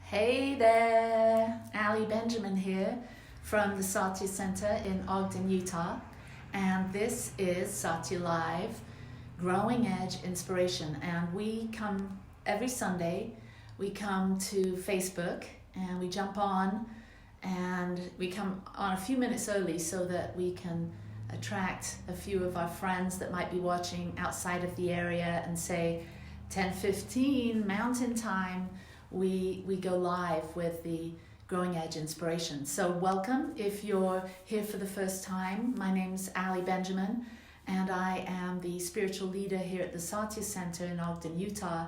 Hey there, Ali Benjamin here from the Satya Center in Ogden, Utah. And this is Satya Live, Growing Edge Inspiration. And we come every Sunday, we come to Facebook and we jump on, and we come on a few minutes early so that we can attract a few of our friends that might be watching outside of the area, and say 10:15 Mountain Time we go live with the Growing Edge Inspiration. So welcome if you're here for the first time. My name's Ali Benjamin, and I am the spiritual leader here at the Satya Center in Ogden, Utah.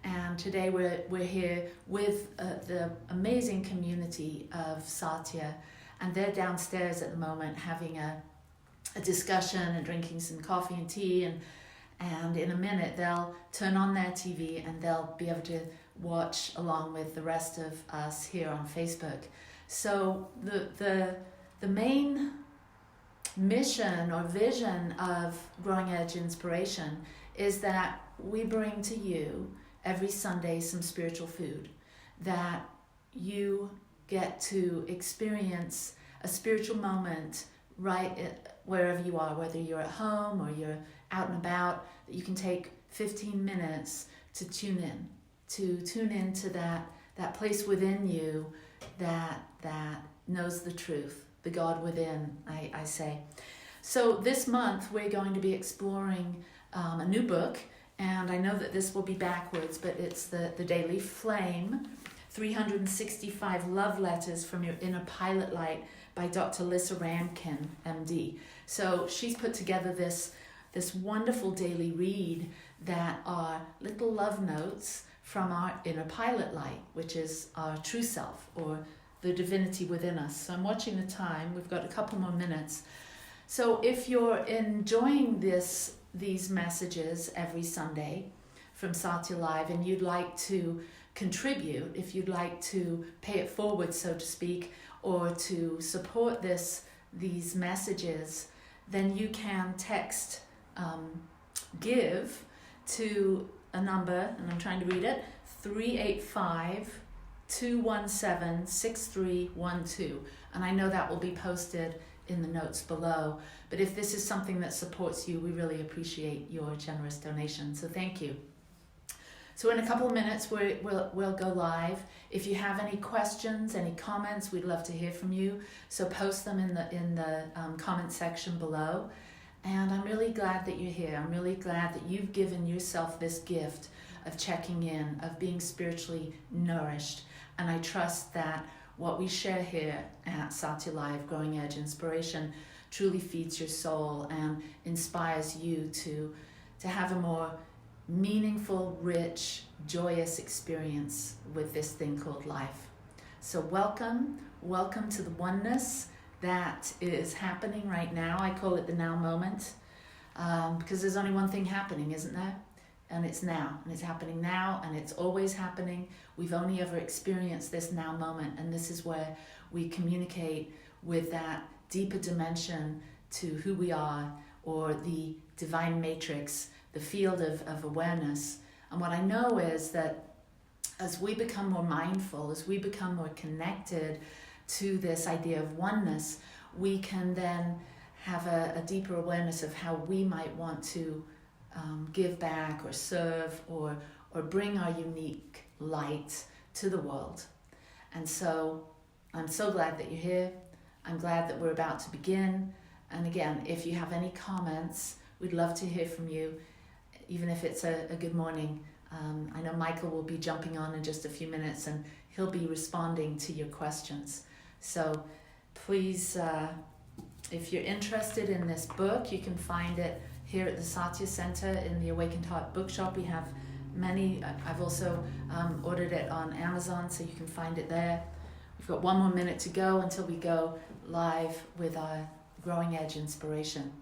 And today we're here with the amazing community of Satya, and they're downstairs at the moment having a discussion and drinking some coffee and tea, and in a minute they'll turn on their TV and they'll be able to watch along with the rest of us here on Facebook. So the main mission or vision of Growing Edge Inspiration is that we bring to you every Sunday some spiritual food, that you get to experience a spiritual moment wherever you are, whether you're at home or you're out and about, that you can take 15 minutes to tune into that place within you that knows the truth, the God within, I say. So this month we're going to be exploring a new book, and I know that this will be backwards, but it's the Daily Flame, 365 Love Letters from Your Inner Pilot Light by Dr. Lissa Ramkin, MD. So she's put together this wonderful daily read that are little love notes from our inner pilot light, which is our true self, or the divinity within us. So I'm watching the time. We've got a couple more minutes. So if you're enjoying these messages every Sunday from Satya Live, and you'd like to contribute, if you'd like to pay it forward, so to speak, or to support these messages, then you can text give to a number, and I'm trying to read it, 385-217-6312. And I know that will be posted in the notes below. But if this is something that supports you, we really appreciate your generous donation. So thank you. So in a couple of minutes, we'll go live. If you have any questions, any comments, we'd love to hear from you. So post them in the comment section below. And I'm really glad that you're here. I'm really glad that you've given yourself this gift of checking in, of being spiritually nourished. And I trust that what we share here at Satya Live, Growing Edge Inspiration, truly feeds your soul and inspires you to have a more meaningful, rich, joyous experience with this thing called life. So welcome to the oneness that is happening right now. I call it the now moment, because there's only one thing happening, isn't there? And it's now, and it's happening now, and it's always happening. We've only ever experienced this now moment, and this is where we communicate with that deeper dimension to who we are, or the divine matrix, the field of awareness. And what I know is that as we become more mindful, as we become more connected to this idea of oneness, we can then have a deeper awareness of how we might want to give back or serve or bring our unique light to the world. And so I'm so glad that you're here. I'm glad that we're about to begin. And again, if you have any comments, we'd love to hear from you, even if it's a good morning. I know Michael will be jumping on in just a few minutes, and he'll be responding to your questions. So please, if you're interested in this book, you can find it here at the Satya Center in the Awakened Heart bookshop. We have many. I've also ordered it on Amazon, so you can find it there. We've got one more minute to go until we go live with our Growing Edge Inspiration.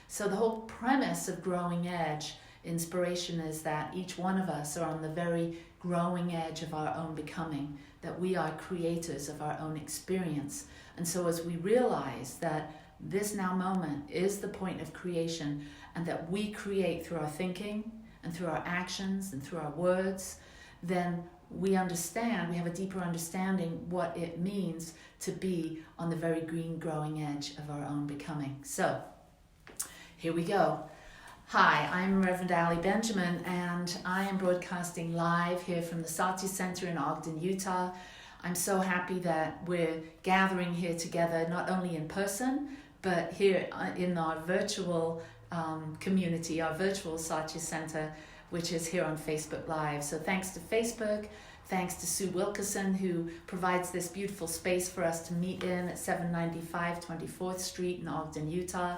So the whole premise of Growing Edge Inspiration is that each one of us are on the very growing edge of our own becoming, that we are creators of our own experience. And so as we realize that this now moment is the point of creation, and that we create through our thinking and through our actions and through our words, then we understand, we have a deeper understanding what it means to be on the very green growing edge of our own becoming. So, here we go. Hi, I'm Reverend Ali Benjamin, and I am broadcasting live here from the Satya Center in Ogden, Utah. I'm so happy that we're gathering here together, not only in person, but here in our virtual community, our virtual Satya Center, which is here on Facebook Live. So thanks to Facebook, thanks to Sue Wilkerson, who provides this beautiful space for us to meet in at 795 24th Street in Ogden, Utah.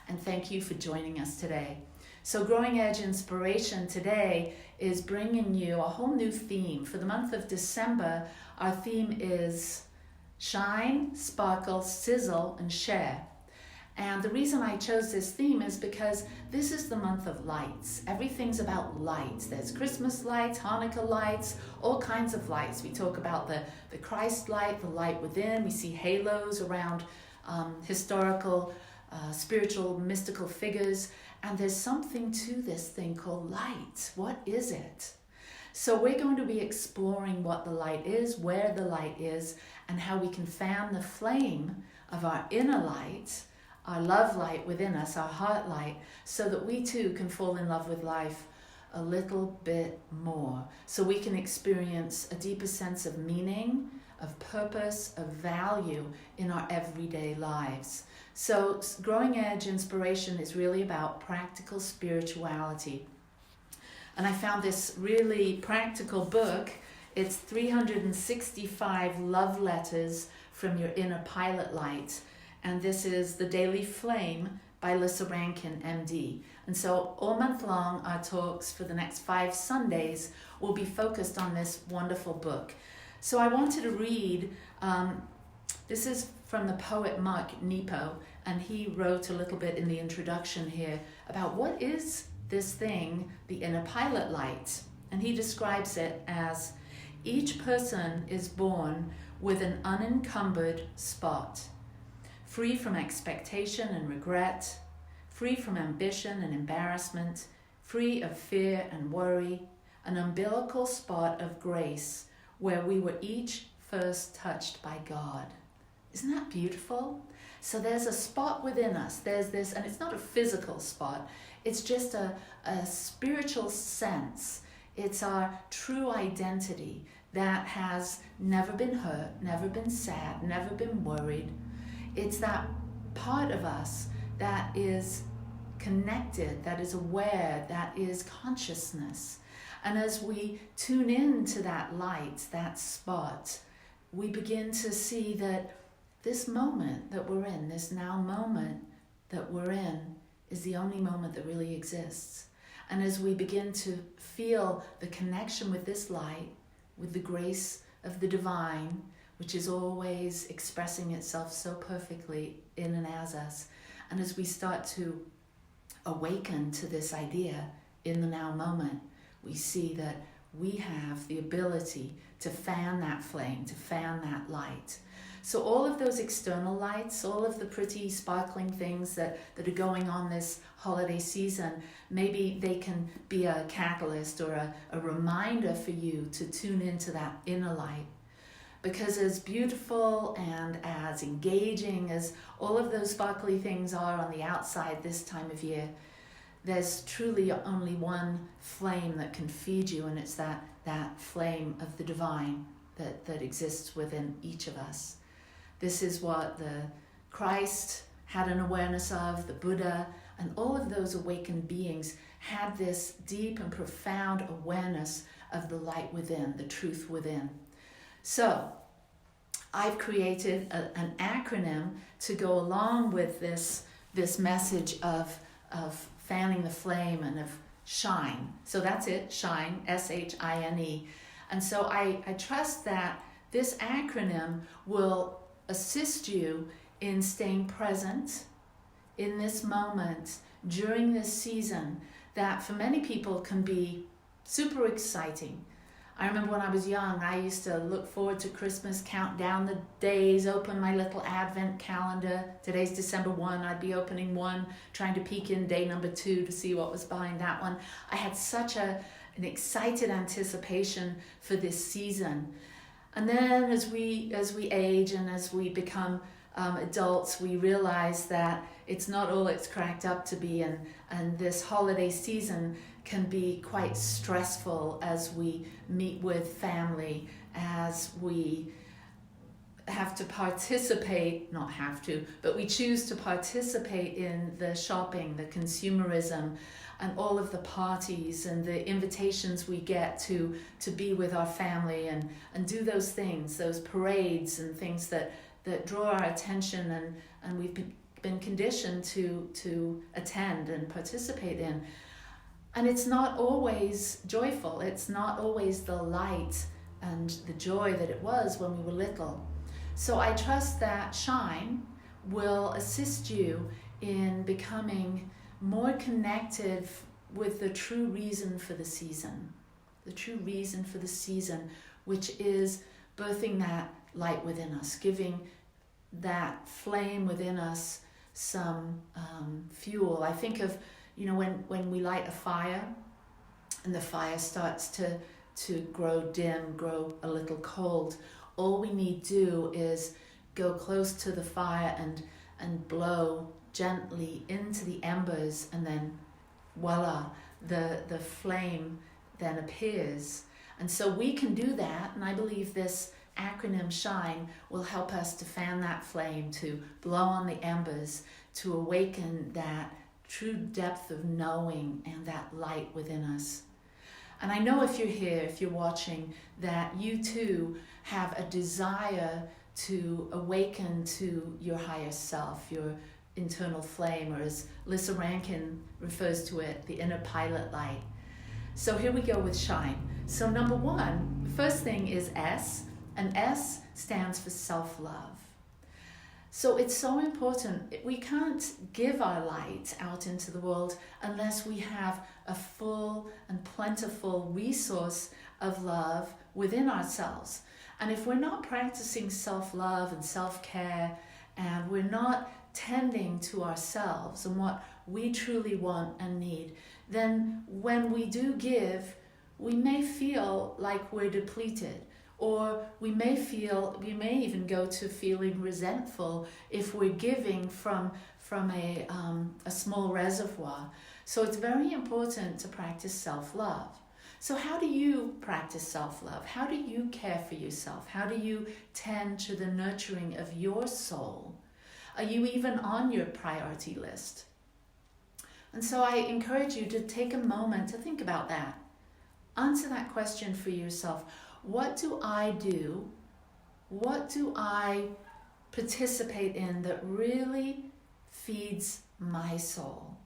And thank you for joining us today. So Growing Edge Inspiration today is bringing you a whole new theme. For the month of December, our theme is Shine, Sparkle, Sizzle, and Share. And the reason I chose this theme is because this is the month of lights. Everything's about lights. There's Christmas lights, Hanukkah lights, all kinds of lights. We talk about the Christ light, the light within. We see halos around historical, spiritual, mystical figures. And there's something to this thing called light. What is it? So we're going to be exploring what the light is, where the light is, and how we can fan the flame of our inner light, our love light within us, our heart light, so that we too can fall in love with life a little bit more. So we can experience a deeper sense of meaning, of purpose, of value in our everyday lives. So Growing Edge Inspiration is really about practical spirituality. And I found this really practical book. It's 365 love letters from your inner pilot light. And this is The Daily Flame by Lissa Rankin, MD. And so all month long, our talks for the next 5 Sundays will be focused on this wonderful book. So I wanted to read, this is from the poet Mark Nepo, and he wrote a little bit in the introduction here about what is this thing, the inner pilot light. And he describes it as, each person is born with an unencumbered spot, free from expectation and regret, free from ambition and embarrassment, free of fear and worry, an umbilical spot of grace where we were each first touched by God. Isn't that beautiful? So there's a spot within us. There's this, and it's not a physical spot. It's just a spiritual sense. It's our true identity that has never been hurt, never been sad, never been worried. It's that part of us that is connected, that is aware, that is consciousness. And as we tune in to that light, that spot, we begin to see that this moment that we're in, this now moment that we're in, is the only moment that really exists. And as we begin to feel the connection with this light, with the grace of the divine, which is always expressing itself so perfectly in and as us, and as we start to awaken to this idea in the now moment, we see that we have the ability to fan that flame, to fan that light. So all of those external lights, all of the pretty sparkling things that are going on this holiday season, maybe they can be a catalyst or a reminder for you to tune into that inner light. Because as beautiful and as engaging as all of those sparkly things are on the outside this time of year, there's truly only one flame that can feed you, and it's that flame of the divine that exists within each of us. This is what the Christ had an awareness of, the Buddha, and all of those awakened beings had this deep and profound awareness of the light within, the truth within. So I've created an acronym to go along with this message of fanning the flame and of shine. So that's it, shine, S-H-I-N-E. And so I trust that this acronym will assist you in staying present in this moment during this season that for many people can be super exciting. I remember when I was young, I used to look forward to Christmas, count down the days, open my little advent calendar. Today's December 1, I'd be opening one, trying to peek in day number 2 to see what was behind that one. I had such a an excited anticipation for this season. And then as we age and as we become adults, we realize that it's not all it's cracked up to be, and this holiday season can be quite stressful as we meet with family, as we have to participate, not have to, but we choose to participate in the shopping, the consumerism, and all of the parties and the invitations we get to be with our family and do those things, those parades and things that draw our attention and we've been conditioned to attend and participate in. And it's not always joyful. It's not always the light and the joy that it was when we were little. So I trust that Shine will assist you in becoming more connected with the true reason for the season. The true reason for the season, which is birthing that light within us, giving that flame within us some fuel. I think of, when we light a fire and the fire starts to grow dim, grow a little cold, all we need do is go close to the fire and blow gently into the embers, and then voila, the flame then appears. And so we can do that, and I believe this acronym SHINE will help us to fan that flame, to blow on the embers, to awaken that true depth of knowing and that light within us. And I know if you're here, if you're watching, that you too have a desire to awaken to your higher self, your internal flame, or as Lissa Rankin refers to it, the inner pilot light. So here we go with SHINE. So number one, first thing is S, and S stands for self-love. So it's so important. We can't give our light out into the world unless we have a full and plentiful resource of love within ourselves. And if we're not practicing self-love and self-care, and we're not tending to ourselves and what we truly want and need, then when we do give, we may feel like we're depleted. Or we may even go to feeling resentful if we're giving from a small reservoir. So it's very important to practice self-love. So how do you practice self-love? How do you care for yourself? How do you tend to the nurturing of your soul? Are you even on your priority list? And so I encourage you to take a moment to think about that. Answer that question for yourself. What do I do? What do I participate in that really feeds my soul?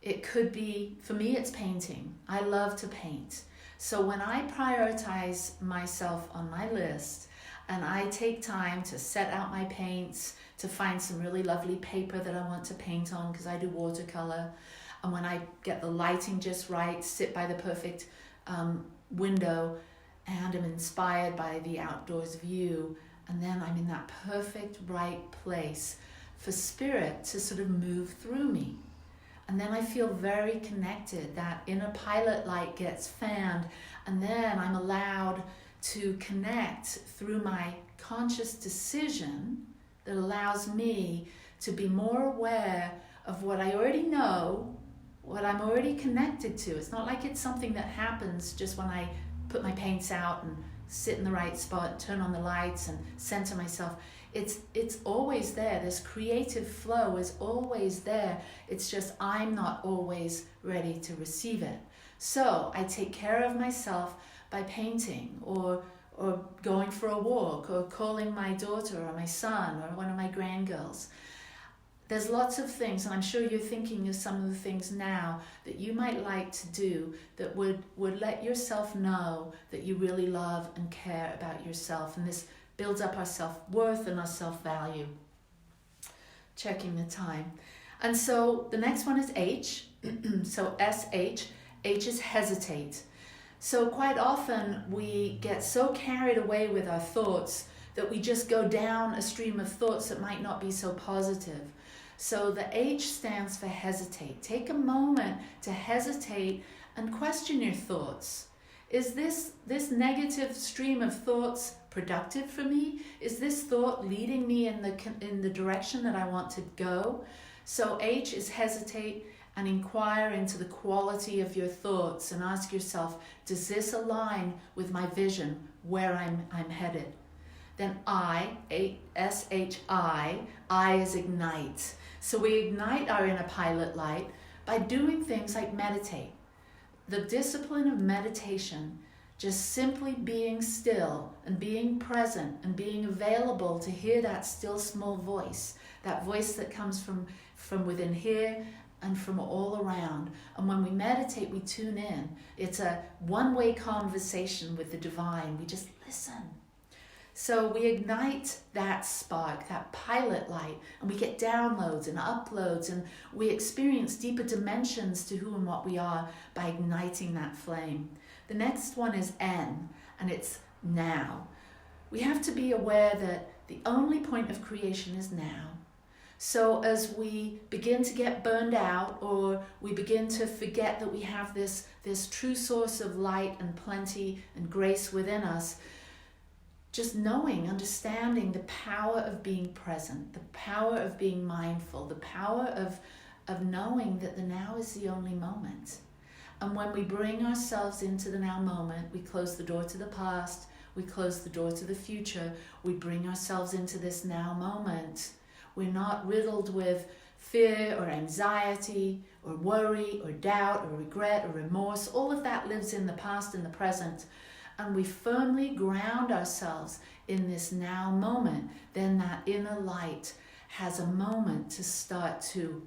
It could be, for me, it's painting. I love to paint. So when I prioritize myself on my list and I take time to set out my paints, to find some really lovely paper that I want to paint on because I do watercolor, and when I get the lighting just right, sit by the perfect window, and I'm inspired by the outdoors view, and then I'm in that perfect right place for spirit to sort of move through me. And then I feel very connected. That inner pilot light gets fanned, and then I'm allowed to connect through my conscious decision that allows me to be more aware of what I already know, what I'm already connected to. It's not like it's something that happens just when I put my paints out and sit in the right spot, turn on the lights and center myself. It's always there. This creative flow is always there. It's just I'm not always ready to receive it. So I take care of myself by painting or going for a walk or calling my daughter or my son or one of my grandgirls. There's lots of things, and I'm sure you're thinking of some of the things now that you might like to do that would let yourself know that you really love and care about yourself. And this builds up our self-worth and our self-value. Checking the time. And so the next one is H. So S-H. H is hesitate. So quite often we get so carried away with our thoughts that we just go down a stream of thoughts that might not be so positive. So the H stands for hesitate. Take a moment to hesitate and question your thoughts. Is this negative stream of thoughts productive for me? Is this thought leading me in the direction that I want to go? So H is hesitate and inquire into the quality of your thoughts and ask yourself, does this align with my vision, where I'm headed? Then I, S-H-I, I is ignite. So we ignite our inner pilot light by doing things like meditate. The discipline of meditation, just simply being still and being present and being available to hear that still small voice, that voice that comes from within here and from all around. And when we meditate, we tune in. It's a one-way conversation with the divine. We just listen. So we ignite that spark, that pilot light, and we get downloads and uploads, and we experience deeper dimensions to who and what we are by igniting that flame. The next one is N, and it's now. We have to be aware that the only point of creation is now. So as we begin to get burned out, or we begin to forget that we have this true source of light and plenty and grace within us, just knowing, understanding the power of being present, the power of being mindful, the power of knowing that the now is the only moment. And when we bring ourselves into the now moment, we close the door to the past, we close the door to the future, we bring ourselves into this now moment. We're not riddled with fear or anxiety or worry or doubt or regret or remorse. All of that lives in the past and the present. And we firmly ground ourselves in this now moment. Then that inner light has a moment to start to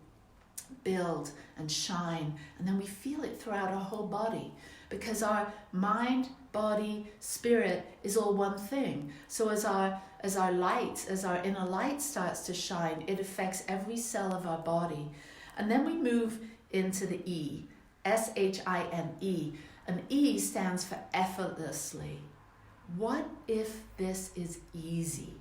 build and shine. And then we feel it throughout our whole body, because our mind, body, spirit is all one thing. So as our inner light starts to shine, it affects every cell of our body. And then we move into the E, S-H-I-N-E. And E stands for effortlessly. What if this is easy?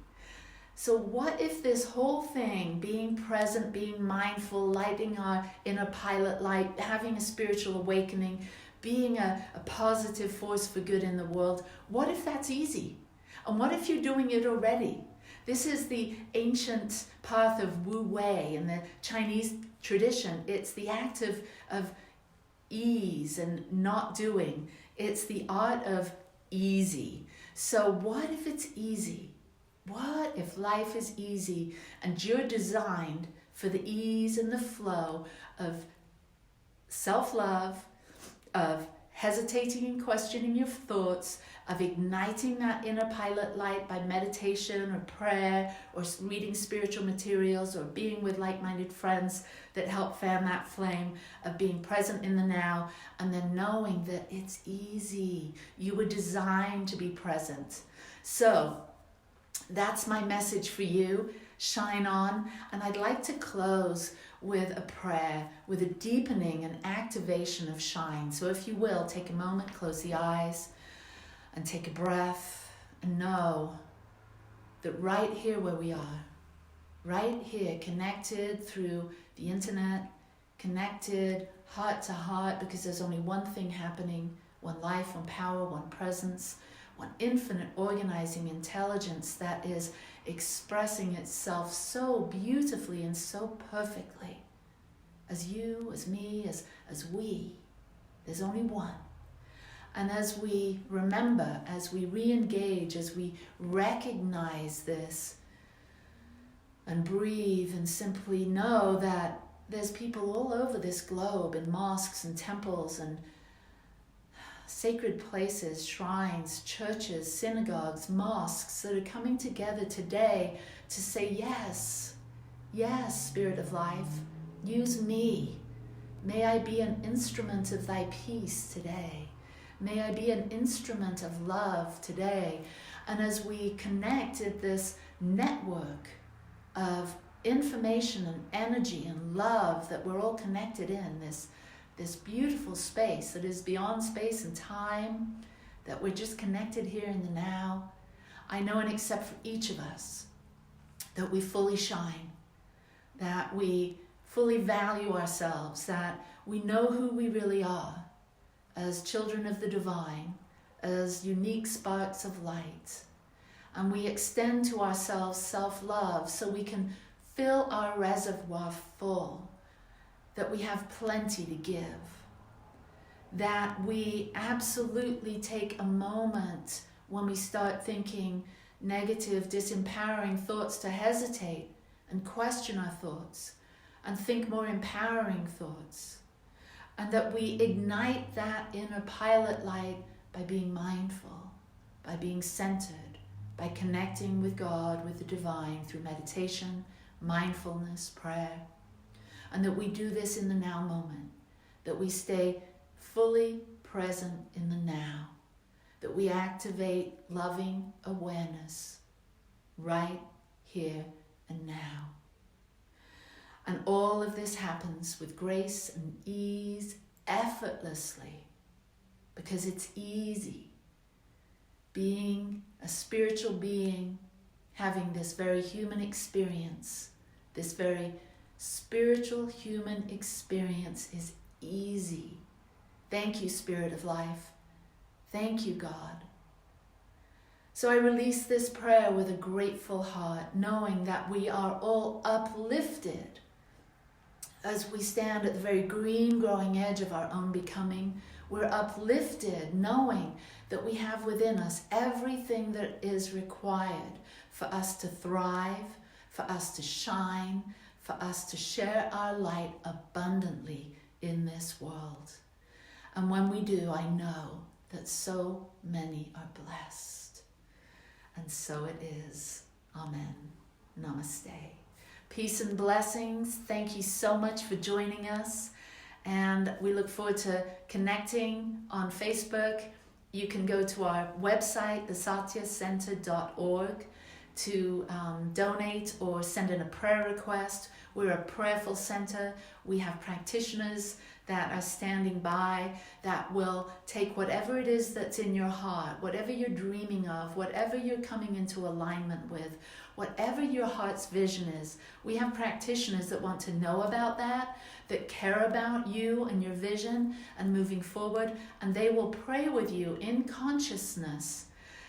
So what if this whole thing, being present, being mindful, lighting our inner pilot light, having a spiritual awakening, being a positive force for good in the world, what if that's easy? And what if you're doing it already? This is the ancient path of Wu Wei in the Chinese tradition. It's the act of ease and not doing. It's the art of easy. So what if it's easy? What if life is easy and you're designed for the ease and the flow of self-love, of hesitating and questioning your thoughts, of igniting that inner pilot light by meditation or prayer or reading spiritual materials or being with like-minded friends that help fan that flame, of being present in the now, and then knowing that it's easy. You were designed to be present. So that's my message for you. Shine on. And I'd like to close with a prayer, with a deepening and activation of shine. So if you will, take a moment, close the eyes, and take a breath, and know that right here where we are, right here, connected through the internet, connected heart to heart, because there's only one thing happening, one life, one power, one presence, one infinite organizing intelligence that is expressing itself so beautifully and so perfectly. As you, as me, as we, there's only one. And as we remember, as we re-engage, as we recognize this and breathe and simply know that there's people all over this globe in mosques and temples and sacred places, shrines, churches, synagogues, mosques that are coming together today to say, yes, yes, Spirit of Life, use me. May I be an instrument of thy peace today. May I be an instrument of love today. And as we connect at this network of information and energy and love that we're all connected in, this beautiful space that is beyond space and time, that we're just connected here in the now, I know and accept for each of us that we fully shine, that we fully value ourselves, that we know who we really are, as children of the divine, as unique sparks of light. And we extend to ourselves self-love so we can fill our reservoir full, that we have plenty to give, that we absolutely take a moment when we start thinking negative, disempowering thoughts to hesitate and question our thoughts and think more empowering thoughts. And that we ignite that inner pilot light by being mindful, by being centered, by connecting with God, with the divine through meditation, mindfulness, prayer. And that we do this in the now moment, that we stay fully present in the now, that we activate loving awareness right here and now. And all of this happens with grace and ease, effortlessly, because it's easy. Being a spiritual being, having this very human experience, this very spiritual human experience is easy. Thank you, Spirit of Life. Thank you, God. So I release this prayer with a grateful heart, knowing that we are all uplifted as we stand at the very green growing edge of our own becoming. We're uplifted knowing that we have within us everything that is required for us to thrive, for us to shine, for us to share our light abundantly in this world. And when we do, I know that so many are blessed. And so it is. Amen. Namaste. Peace and blessings. Thank you so much for joining us. And we look forward to connecting on Facebook. You can go to our website, thesatyacenter.org, to donate or send in a prayer request. We're a prayerful center. We have practitioners that are standing by that will take whatever it is that's in your heart, whatever you're dreaming of, whatever you're coming into alignment with, whatever your heart's vision is. We have practitioners that want to know about that care about you and your vision and moving forward, and they will pray with you in consciousness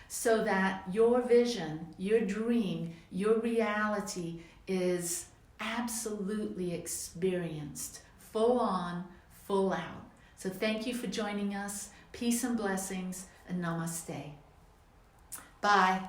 so that your vision, your dream, your reality is absolutely experienced, full on, full out. So thank you for joining us. Peace and blessings, and namaste. Bye.